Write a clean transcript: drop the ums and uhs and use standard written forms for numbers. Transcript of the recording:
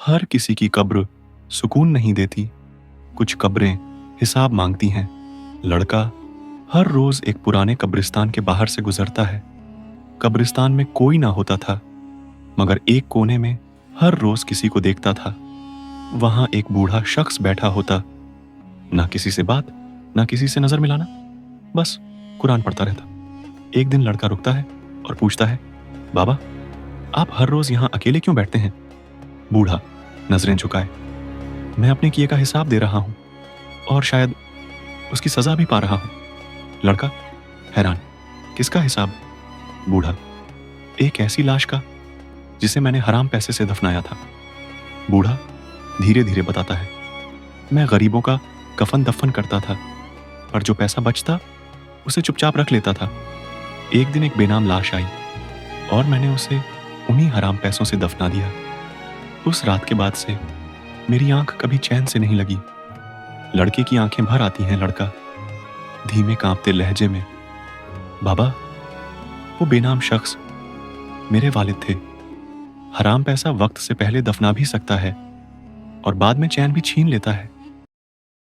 हर किसी की कब्र सुकून नहीं देती। कुछ कब्रें हिसाब मांगती हैं। लड़का हर रोज एक पुराने कब्रिस्तान के बाहर से गुजरता है। कब्रिस्तान में कोई ना होता था, मगर एक कोने में हर रोज किसी को देखता था। वहां एक बूढ़ा शख्स बैठा होता, ना किसी से बात, ना किसी से नजर मिलाना, बस कुरान पढ़ता रहता। एक दिन लड़का रुकता है और पूछता है, बाबा, आप हर रोज यहाँ अकेले क्यों बैठते हैं? बूढ़ा नजरें झुकाए, मैं अपने किए का हिसाब दे रहा हूं और शायद उसकी सजा भी पा रहा हूं। लड़का हैरान, किसका हिसाब? बूढ़ा, एक ऐसी लाश का जिसे मैंने हराम पैसे से दफनाया था। बूढ़ा धीरे धीरे बताता है, मैं गरीबों का कफन दफन करता था, पर जो पैसा बचता उसे चुपचाप रख लेता था। एक दिन एक बेनाम लाश आई और मैंने उसे उन्हीं हराम पैसों से दफना दिया। उस रात के बाद से मेरी आंख कभी चैन से नहीं लगी। लड़के की आंखें भर आती हैं। लड़का धीमे कांपते लहजे में, बाबा, वो बेनाम शख्स मेरे वालिद थे। हराम पैसा वक्त से पहले दफना भी सकता है और बाद में चैन भी छीन लेता है।